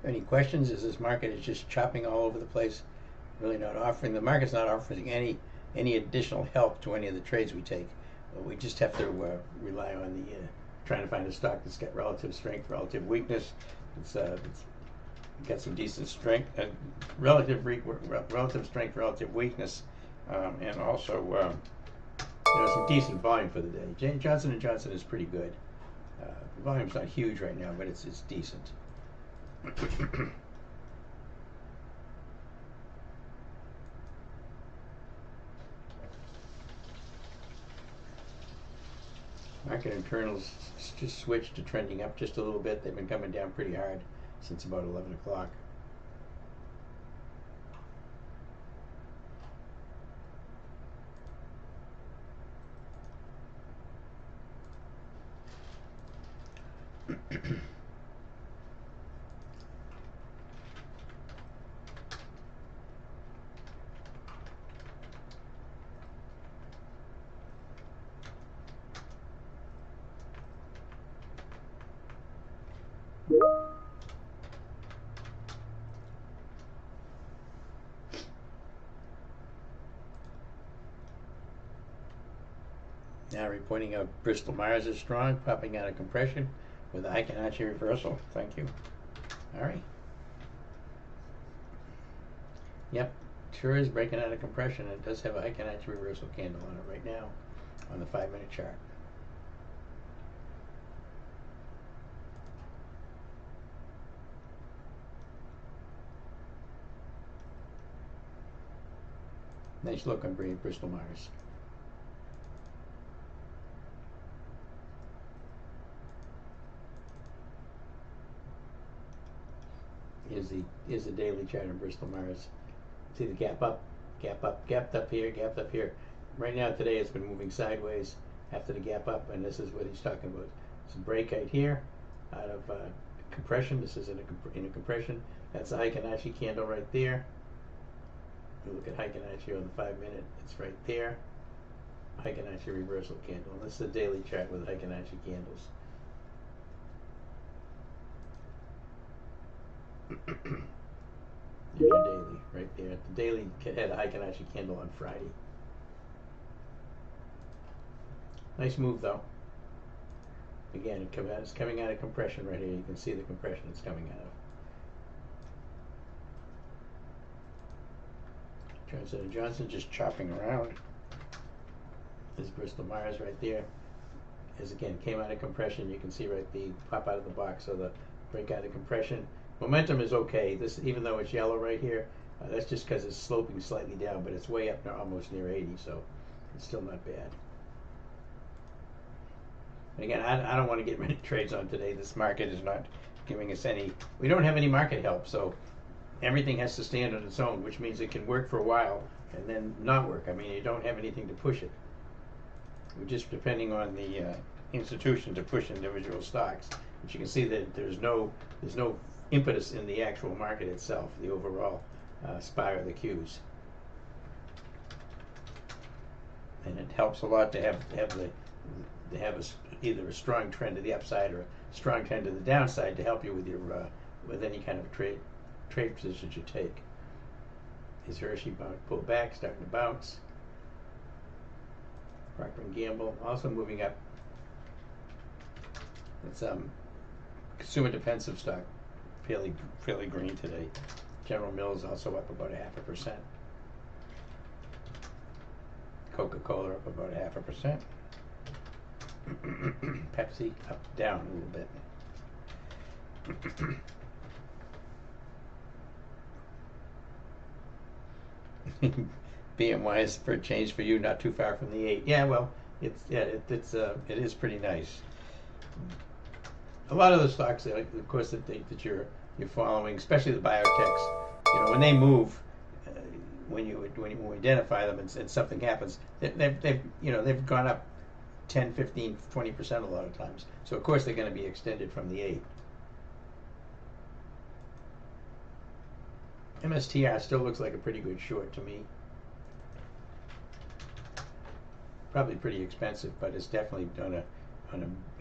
Any questions? Is this market is just chopping all over the place? Really not offering, the market's not offering any additional help to any of the trades we take. We just have to rely on the trying to find a stock that's got relative strength, relative weakness. It's got some decent strength, relative strength, relative weakness, and also some decent volume for the day. Johnson & Johnson is pretty good. The volume's not huge right now, but it's decent. Market internals just switched to trending up just a little bit. They've been coming down pretty hard since about 11 o'clock. Now we're pointing out Bristol Myers is strong, popping out of compression with a Heikin-Achi reversal. Thank you. All right. Yep, sure is breaking out of compression. It does have a Heikin-Achi reversal candle on it right now on the 5-minute chart. Nice look on Bristol Myers. Here's the daily chart on Bristol Myers. See the gap up, gapped up here, gapped up here. Right now today it's been moving sideways after the gap up, and this is what he's talking about. It's a break right here out of compression. This is in a compression. That's a Heikin-Achi candle right there. You look at Heikin-Achi on the 5-minute, it's right there. Heikin-Achi reversal candle. And this is a daily chart with Heikin-Achi candles. There's your daily right there. The daily had a Heikin-Achi candle on Friday. Nice move though. Again, it's coming out of compression right here. You can see the compression it's coming out of. Johnson & Johnson just chopping around. There's Bristol Myers right there. As again, came out of compression. You can see right the pop out of the box. So the break out of compression. Momentum is okay. This, even though it's yellow right here, that's just because it's sloping slightly down, but it's way up now, almost near 80, so it's still not bad. And again, I don't want to get many trades on today. This market is not giving us any. We don't have any market help, so everything has to stand on its own, which means it can work for a while and then not work. I mean, you don't have anything to push it. We're just depending on the institution to push individual stocks. But you can see that there's no impetus in the actual market itself, the overall SPY or the Qs. And it helps a lot to have either a strong trend to the upside or a strong trend to the downside to help you with your with any kind of trade positions you take. Is Hershey pulled back, starting to bounce? Procter & Gamble also moving up. It's consumer defensive stock, fairly green today. General Mills also up about 0.5%. Coca-Cola up about 0.5%. Pepsi up, down a little bit. BMY is for a change for you, not too far from the 8. Yeah, well, it is pretty nice. A lot of the stocks, of course, that you're following, especially the biotechs, you know, when they move, when you identify them and something happens, they've gone up 10, 15, 20% a lot of times. So of course they're going to be extended from the 8. MSTR still looks like a pretty good short to me. Probably pretty expensive, but it's definitely on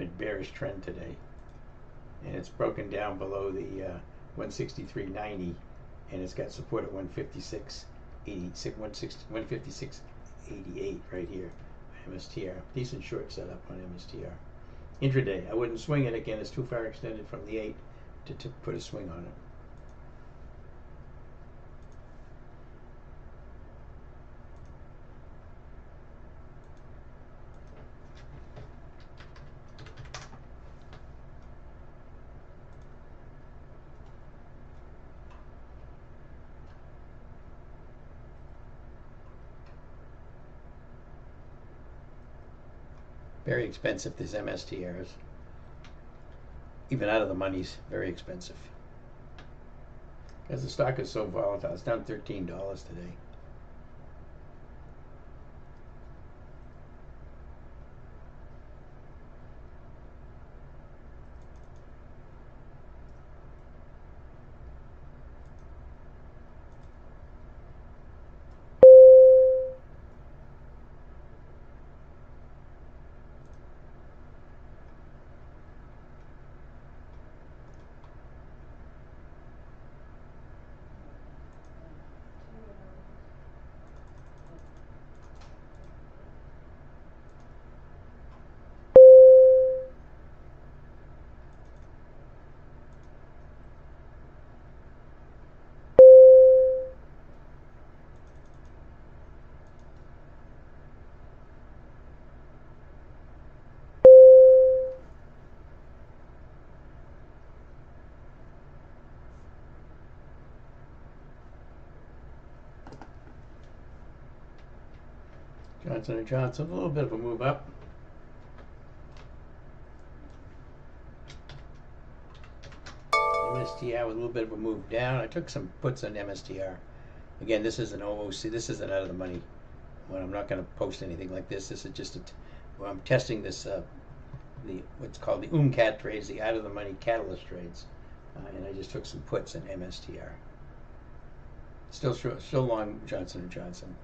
a bearish trend today. And it's broken down below the 163.90, and it's got support at 156.80, 156.88 right here. MSTR, decent short setup on MSTR. Intraday, I wouldn't swing it again. It's too far extended from the 8 to put a swing on it. Very expensive, these MSTRs. Even out of the money's very expensive. Because the stock is so volatile. It's down $13 today. Johnson & Johnson, a little bit of a move up. MSTR with a little bit of a move down. I took some puts on MSTR. Again, this is an OOC. This isn't out of the money one. I'm not going to post anything like this. This is just well, I'm testing this, what's called the UMCAT trades, the out of the money catalyst trades. And I just took some puts in MSTR. Still long Johnson & Johnson.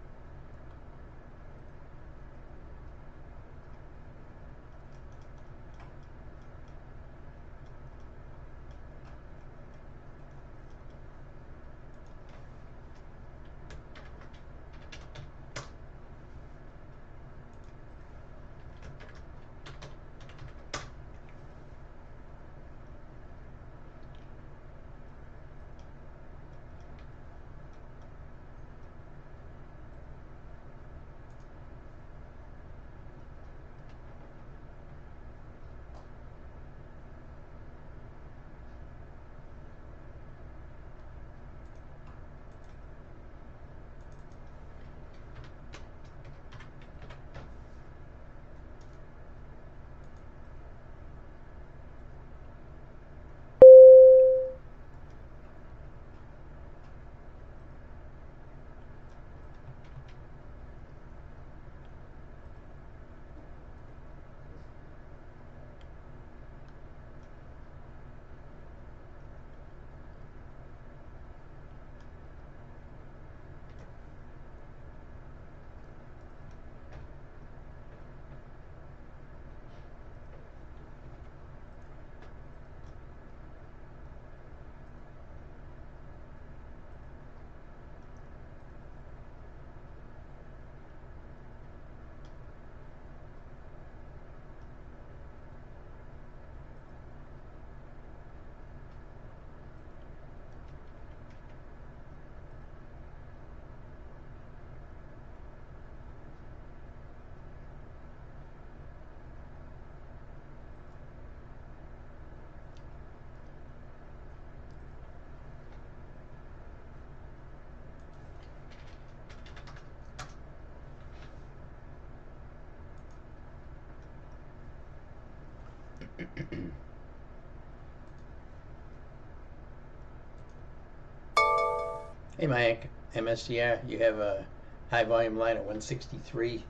Hey Mike, MSTR, you have a high volume line at 163. Give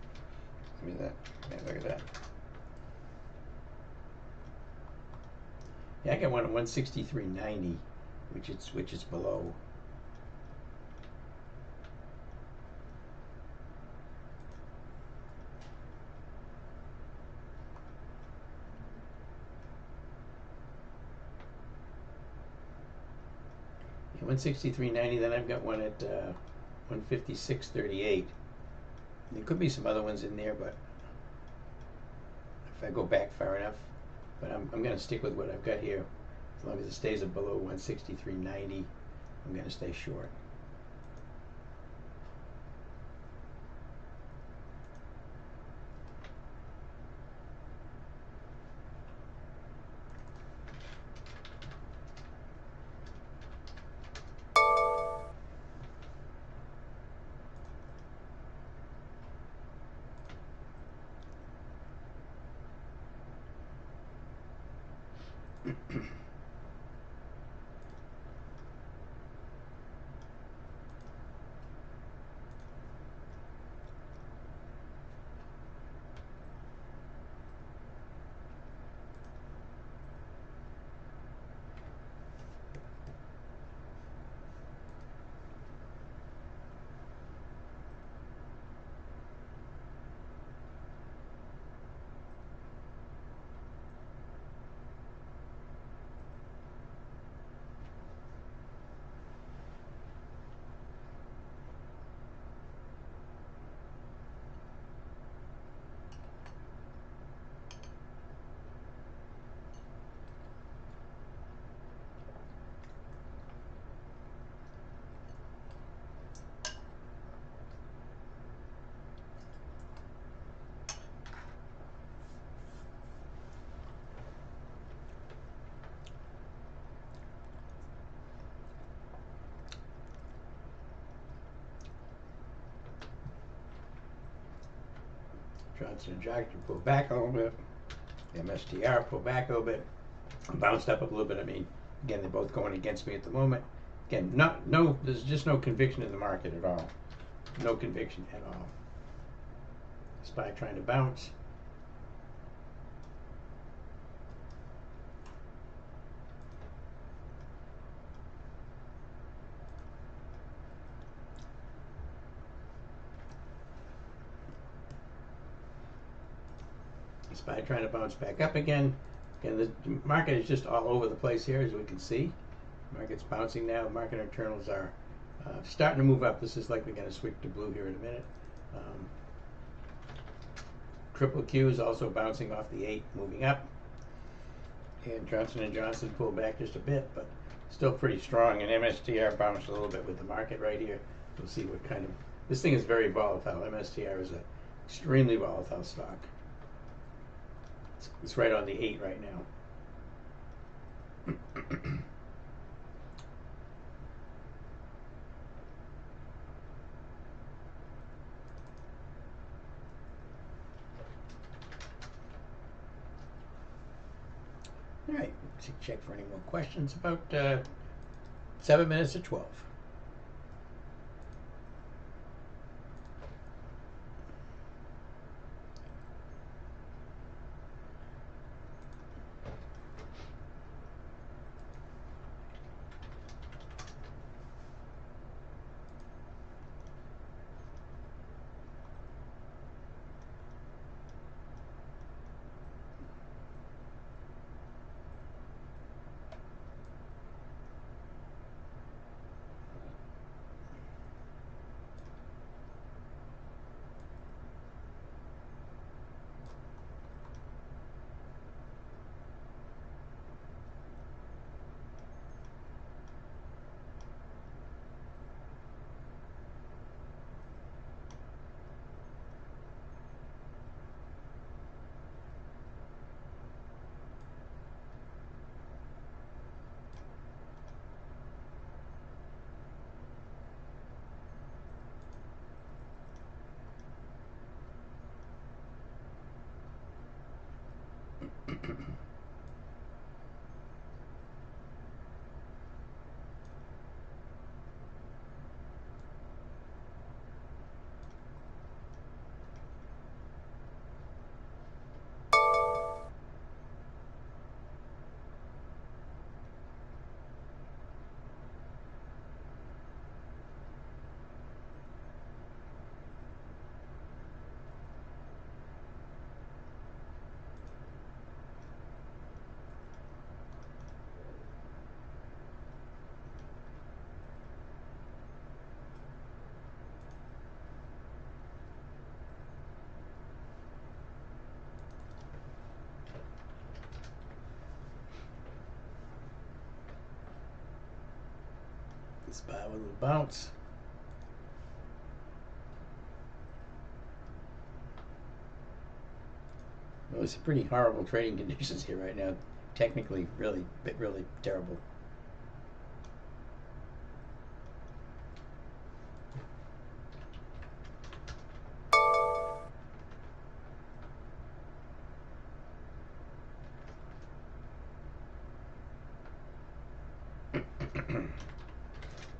me that. Yeah, look at that. Yeah, I got one at 163.90, which is below. 163.90. Then I've got one at 156.38. There could be some other ones in there, but if I go back far enough. But I'm going to stick with what I've got here. As long as it stays below 163.90, I'm going to stay short. Johnson & Johnson pulled back a little bit. MSTR pulled back a little bit. Bounced up a little bit. I mean, again, they're both going against me at the moment. Again, there's just no conviction in the market at all. No conviction at all. SPY trying to bounce. SPY trying to bounce back up again. Again, the market is just all over the place here, as we can see. Market's bouncing now. Market internals are starting to move up. This is likely going to switch to blue here in a minute. Triple Q is also bouncing off the 8, moving up. And Johnson & Johnson pulled back just a bit, but still pretty strong. And MSTR bounced a little bit with the market right here. We'll see what kind of... This thing is very volatile. MSTR is an extremely volatile stock. It's right on the 8 right now. All right, let's check for any more questions. About 7 minutes to 12. This buy with a little bounce. Well, it's pretty horrible trading conditions here right now. Technically, really terrible.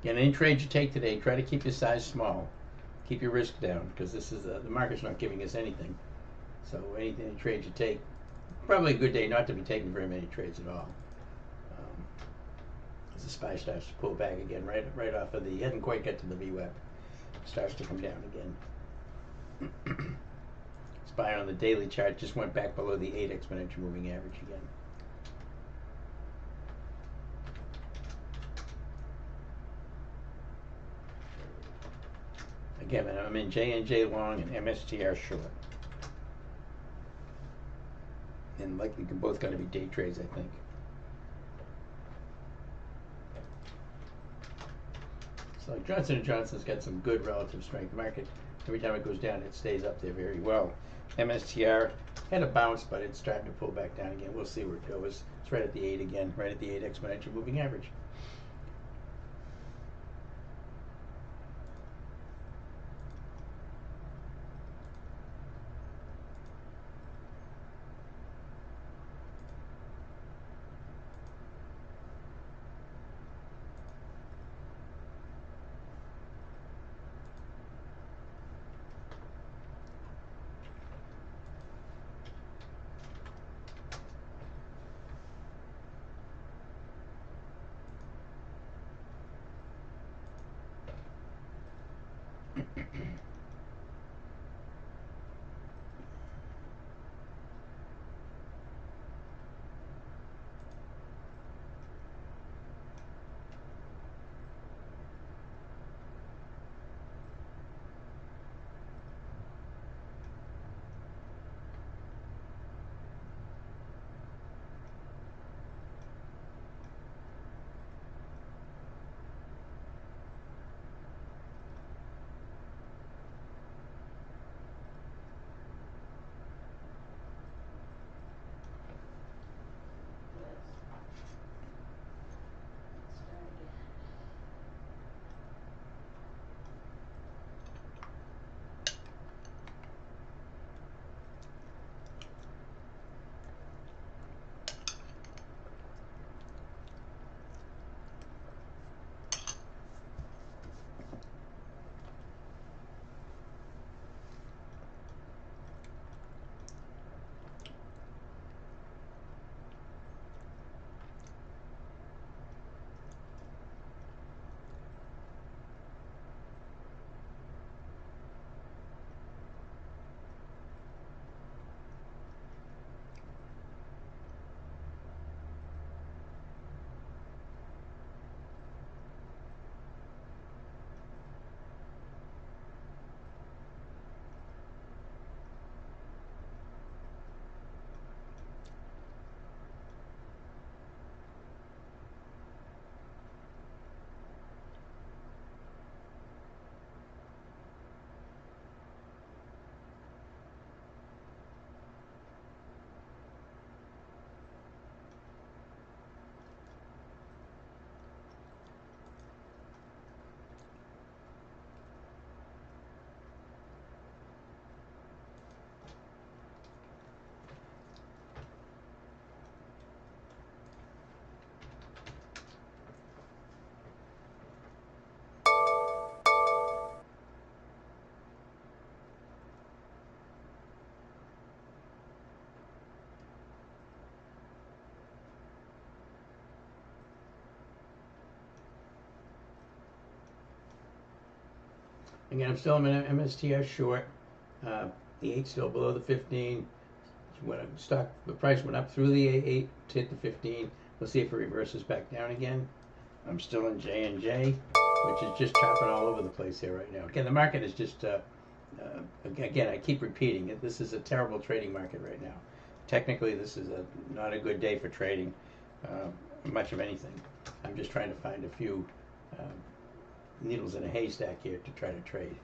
Again, any trade you take today, try to keep your size small. Keep your risk down, because this is the market's not giving us anything. So any trade you take, probably a good day not to be taking very many trades at all. As the SPY starts to pull back again, right off of the, hadn't quite got to the VWAP, starts to come down again. SPY on the daily chart just went back below the 8 exponential moving average again. Again, I'm in J&J long and MSTR short. And likely both going to be day trades, I think. So Johnson & Johnson's got some good relative strength. The market, every time it goes down, it stays up there very well. MSTR had a bounce, but it's starting to pull back down again. We'll see where it goes. It's right at the 8 again, right at the 8 exponential moving average. Again, I'm still in MSTR short. The 8 still below the 15. The price went up through the 8 to hit the 15. We'll see if it reverses back down again. I'm still in J&J, which is just chopping all over the place here right now. Again, the market is just, again, I keep repeating it. This is a terrible trading market right now. Technically, this is not a good day for trading much of anything. I'm just trying to find a few needles in a haystack here to try to trade.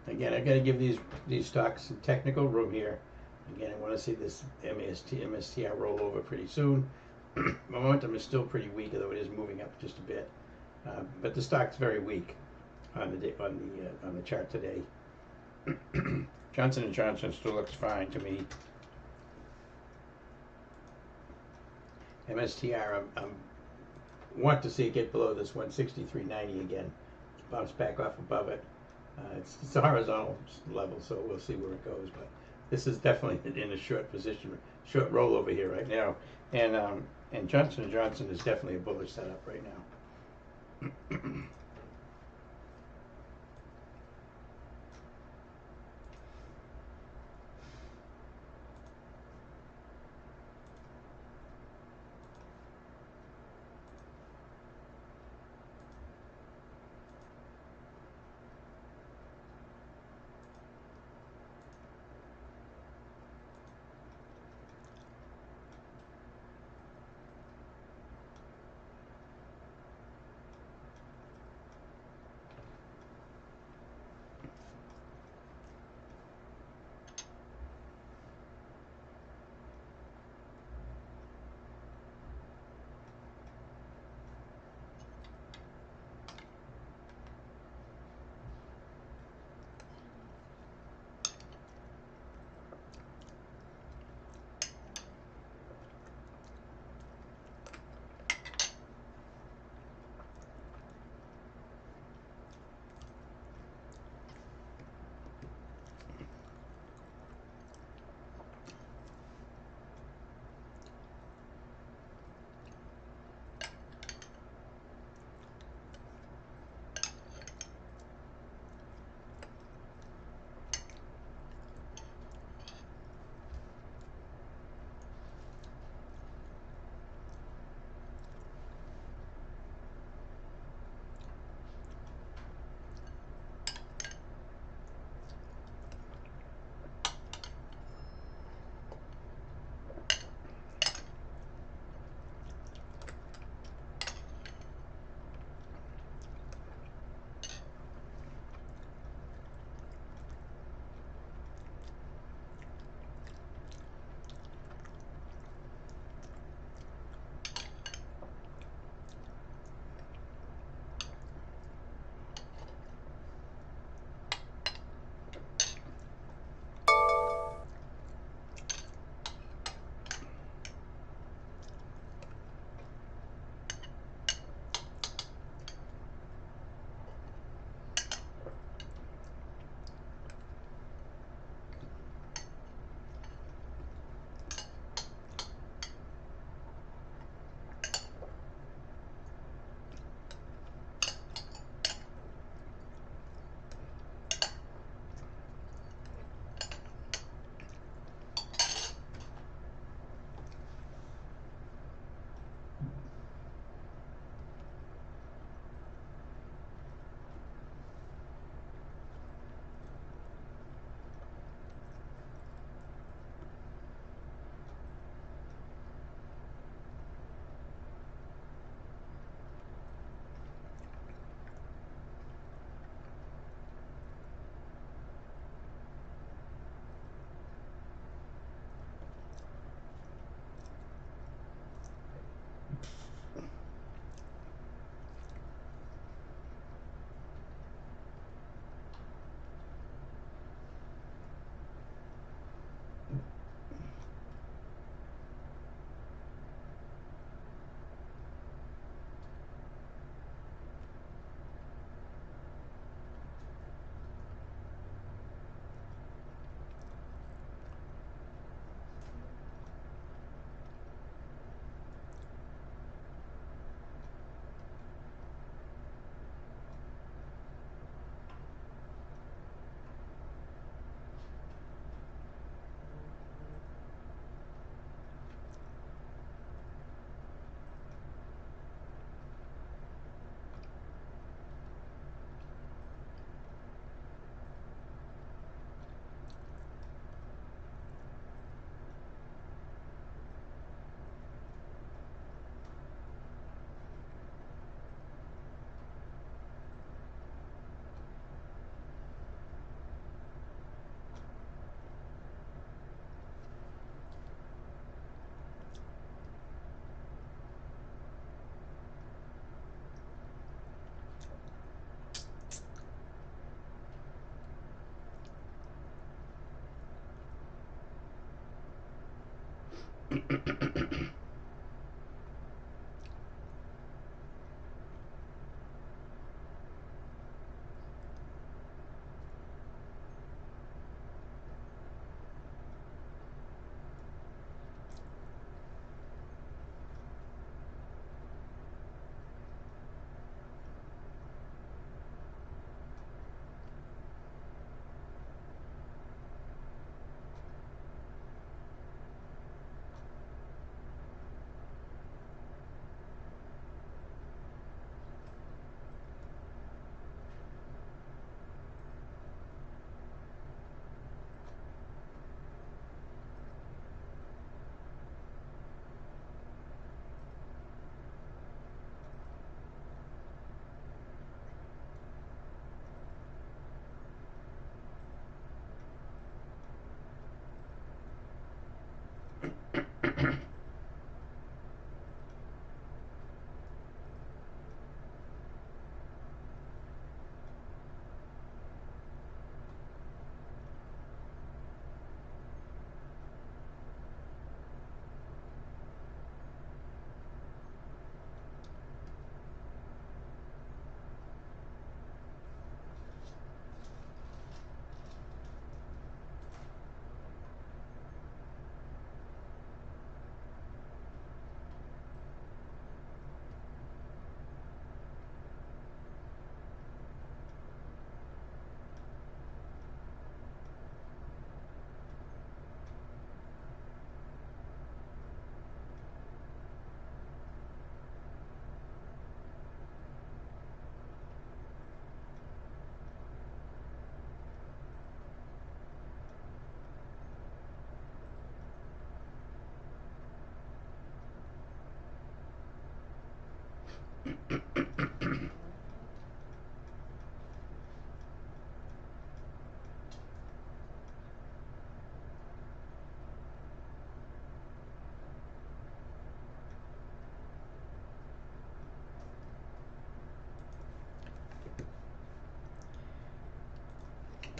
Again, I've got to give these stocks some technical room here. Again, I want to see this MSTR roll over pretty soon. Momentum is still pretty weak, although it is moving up just a bit. But the stock's very weak on the chart today. Johnson & Johnson still looks fine to me. MSTR, I'm want to see it get below this 163.90 again. Bounce back off above it. It's a horizontal level, so we'll see where it goes. But this is definitely in a short position, short rollover here right now. And Johnson & Johnson is definitely a bullish setup right now.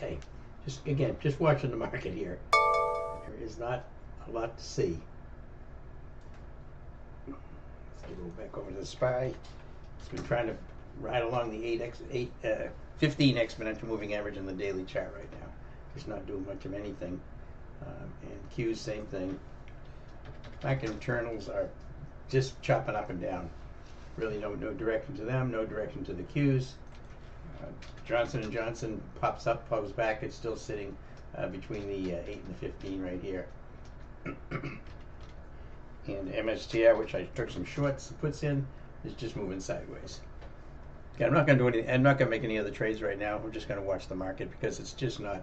Okay, just watching the market here. There is not a lot to see. Let's go back over to the SPY. It's been trying to ride along the 15 exponential moving average in the daily chart right now. It's not doing much of anything. And Qs, same thing. Market internals are just chopping up and down. Really no direction to them, no direction to the Qs. Johnson & Johnson pops up, pops back. It's still sitting between the 8 and the 15 right here. And MSTR, which I took some shorts and puts in, is just moving sideways. Yeah, I'm not going to do anything. I'm not going to make any other trades right now. I'm just going to watch the market because it's just not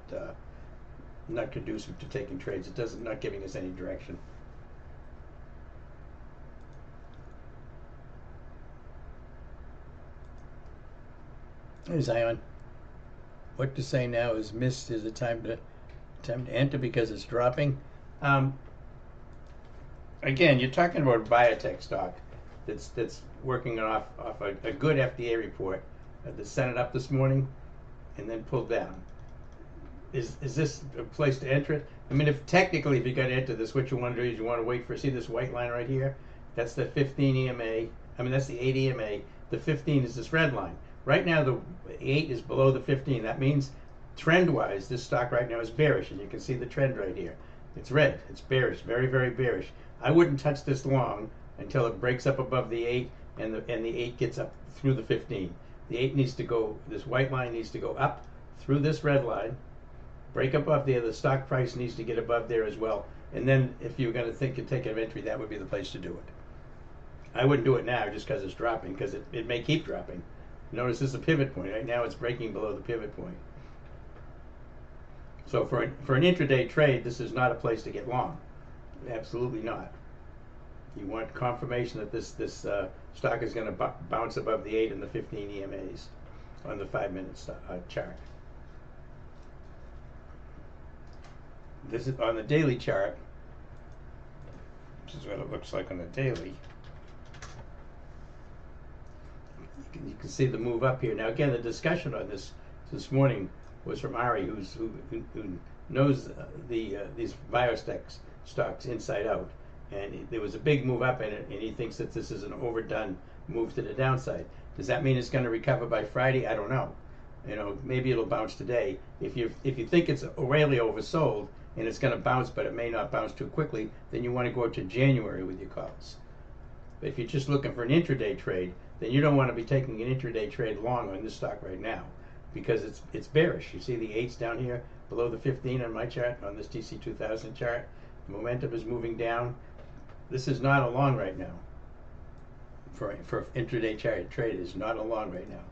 conducive to taking trades. It doesn't not giving us any direction. Hey Zion, what to say now is missed is the time to enter because it's dropping. Again, you're talking about a biotech stock that's working off a good FDA report that sent it up this morning and then pulled down. Is this a place to enter it? I mean, if you're going to enter this, what you want to do is you want to wait for, see this white line right here? That's the 15 EMA. I mean, that's the 8 EMA. The 15 is this red line. Right now, the 8 is below the 15. That means, trend-wise, this stock right now is bearish, and you can see the trend right here. It's red. It's bearish. Very, very bearish. I wouldn't touch this long until it breaks up above the 8, and the 8 gets up through the 15. The 8 needs to go. This white line needs to go up through this red line, break above there. The stock price needs to get above there as well. And then, if you're going to think of taking an entry, that would be the place to do it. I wouldn't do it now just because it's dropping, because it may keep dropping. Notice this is a pivot point. Right now it's breaking below the pivot point. So for an intraday trade, this is not a place to get long. Absolutely not. You want confirmation that this stock is going to bounce above the 8 and the 15 EMAs on the 5-minute chart. This is on the daily chart. This is what it looks like on the daily. You can see the move up here. Now again, the discussion on this morning was from Ari, who knows these biotech stocks inside out, and there was a big move up in it, and he thinks that this is an overdone move to the downside. Does that mean it's going to recover by Friday? I don't know. You know, maybe it'll bounce today. If you think it's really oversold and it's going to bounce, but it may not bounce too quickly, then you want to go to January with your calls. But if you're just looking for an intraday trade, then you don't want to be taking an intraday trade long on this stock right now, because it's bearish. You see the 8s down here below the 15 on my chart, on this TC 2000 chart. The momentum is moving down. This is not a long right now. For intraday trade, is not a long right now.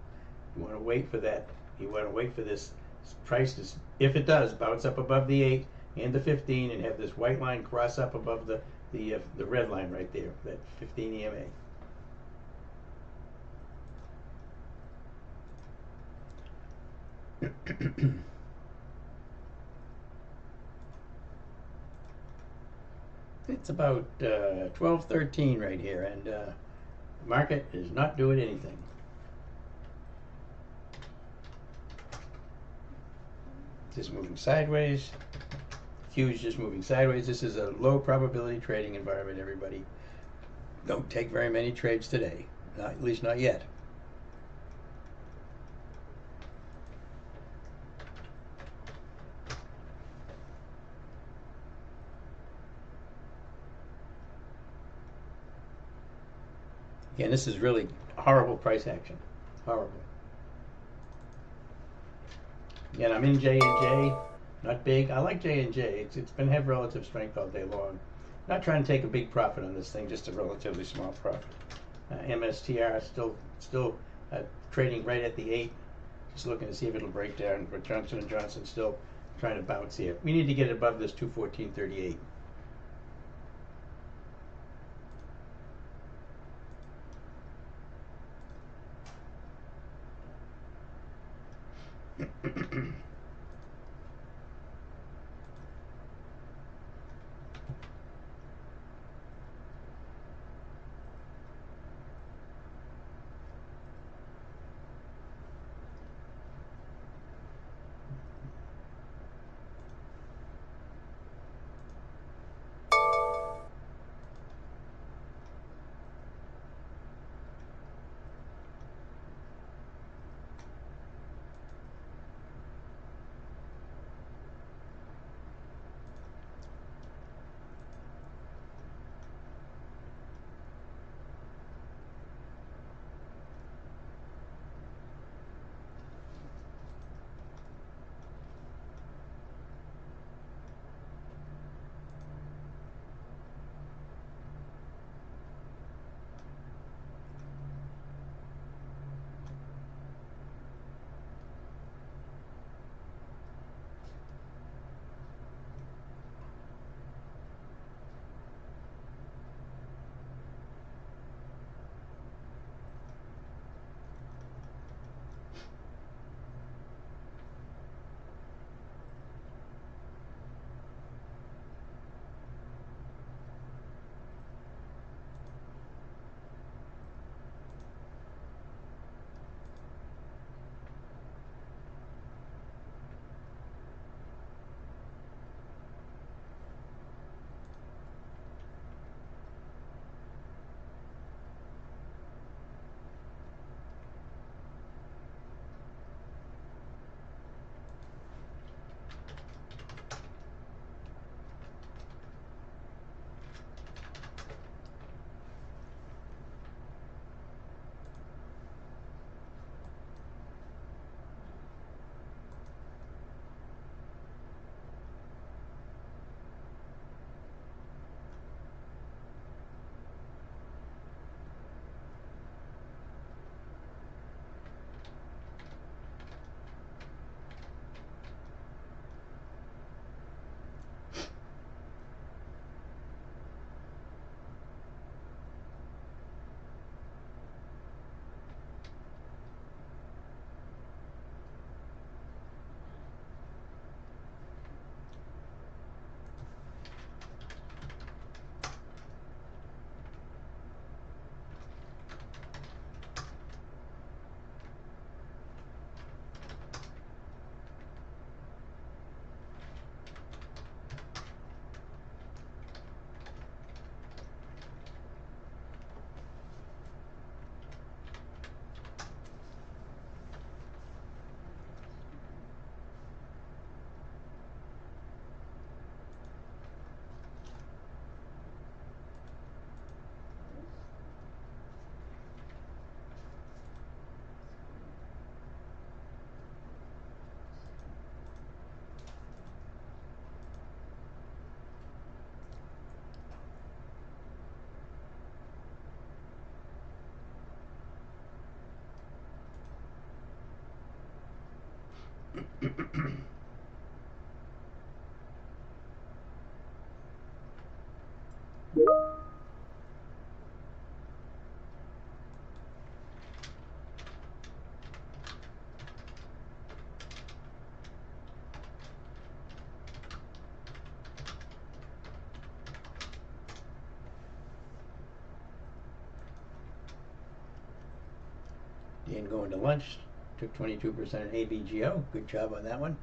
You want to wait for that. You want to wait for this price to, if it does, bounce up above the 8 and the 15 and have this white line cross up above the red line right there, that 15 EMA. It's about 12:13 right here, and the market is not doing anything. Just moving sideways. Q is just moving sideways. This is a low probability trading environment, everybody. Don't take very many trades today, at least not yet. Again, this is really horrible price action. Horrible. Again, I'm in J&J. Not big. I like J&J. It's been have relative strength all day long. Not trying to take a big profit on this thing, just a relatively small profit. MSTR still trading right at the 8. Just looking to see if it'll break down. But Johnson & Johnson still trying to bounce here. We need to get above this 214.38. Dan going to lunch, took 22% in AVGO. Good job on that one.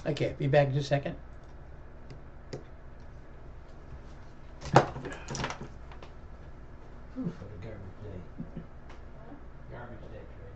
Okay, be back in just a second. Ooh, what a garbage day. Garbage day, Trey.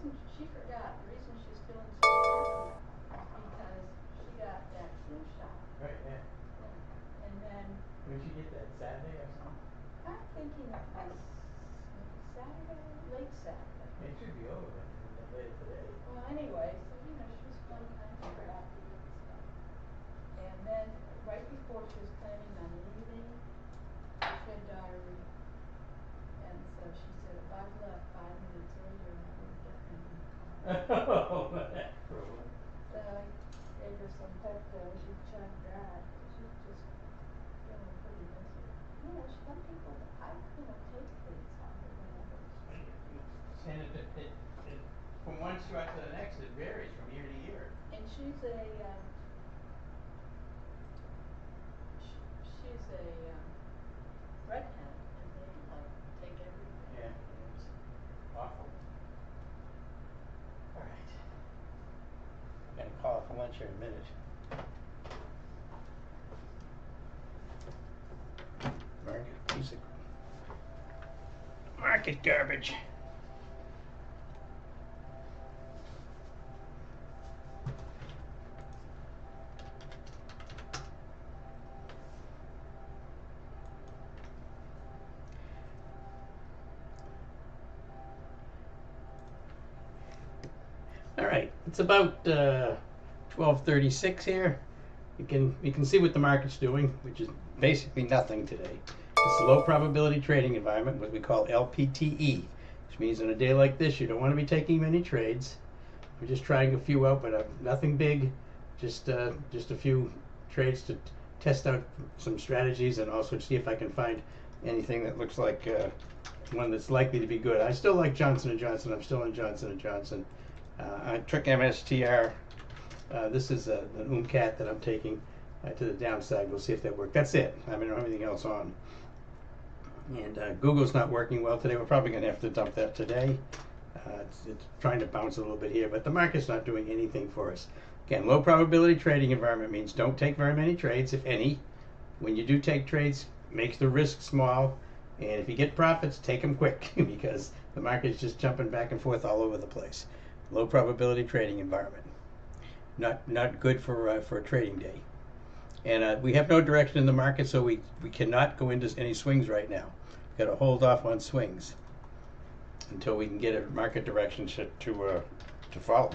reason she forgot, the reason she's feeling so happy is because she got that flu shot. Right, yeah. Yeah. And then When did you get that, Saturday or something? I'm thinking it was maybe Saturday, late Saturday. It should be over by then, later today. Well, anyway, so she was feeling kind of crappy and stuff. And then right before she was planning on leaving, she had diarrhea. And so she said, if I'd left 5 minutes earlier, I would have definitely been caught. Oh, that's cruel. So I gave her some Pepto, she chugged that, she's just feeling pretty miserable. You know, some people, take things longer than others. And from one shot to the next, it varies from year to year. And she's a redhead, and they take everything. Yeah, it's awful. All right. I'm gonna call for lunch in a minute. Market garbage. All right, it's about 12:36 here. You can see what the market's doing, which is basically nothing today. It's a low probability trading environment, what we call LPTE, which means on a day like this, you don't want to be taking many trades. We're just trying a few out, but nothing big. Just a few trades to test out some strategies and also see if I can find anything that looks like one that's likely to be good. I still like Johnson & Johnson. I'm still in Johnson & Johnson. I took MSTR. This is an UMCAT that I'm taking to the downside. We'll see if that works. That's it. I don't have anything else on. And Google's not working well today. We're probably going to have to dump that today. It's trying to bounce a little bit here, but the market's not doing anything for us. Again, low probability trading environment means don't take very many trades, if any. When you do take trades, make the risk small. And if you get profits, take them quick because the market's just jumping back and forth all over the place. Low probability trading environment. Not good for a trading day. And we have no direction in the market, so we cannot go into any swings right now. We've got to hold off on swings until we can get a market direction to follow.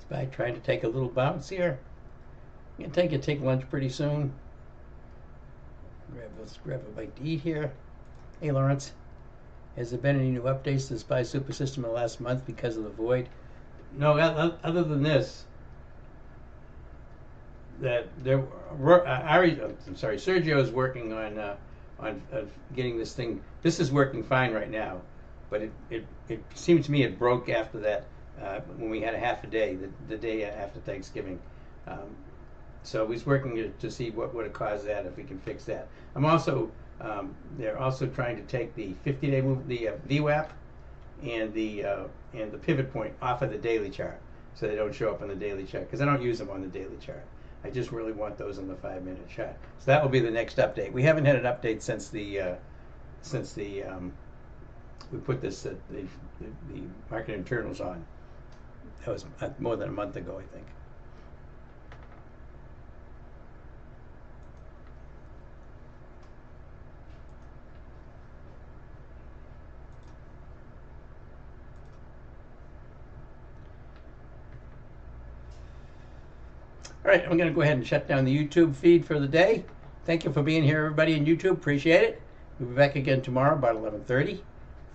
SPY trying to take a little bounce here. I'm gonna take lunch pretty soon. Let's grab a bite to eat here. Hey Lawrence, has there been any new updates to the SPY super system in the last month because of the void? No, other than this, that Sergio is working on getting this thing. This is working fine right now, but it seemed to me it broke after that when we had a half a day, the day after Thanksgiving. So he's working to see what would have caused that, if we can fix that. I'm also they're also trying to take the 50-day move, the VWAP and the pivot point off of the daily chart, so they don't show up on the daily chart, because I don't use them on the daily chart. I just really want those on the 5-minute chart. So that will be the next update. We haven't had an update since we put this the market internals on. That was more than a month ago, I think. All right, I'm going to go ahead and shut down the YouTube feed for the day. Thank you for being here, everybody in YouTube. Appreciate it. We'll be back again tomorrow about 11:30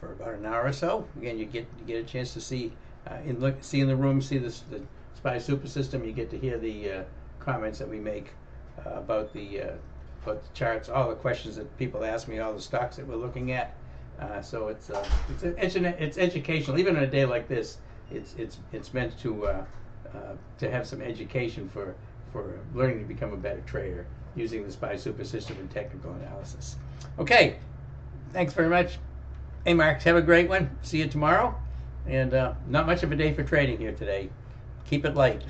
for about an hour or so. Again, you get a chance to see see in the room, see the SPY super system. You get to hear the comments that we make about the charts, all the questions that people ask me, all the stocks that we're looking at. So it's educational. Even on a day like this, it's meant to have some education for learning to become a better trader using the SPY super system and technical analysis. Okay, thanks very much. Hey Mark, have a great one. See you tomorrow. And not much of a day for trading here today. Keep it light.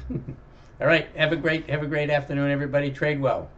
All right, have a great afternoon, everybody. Trade well.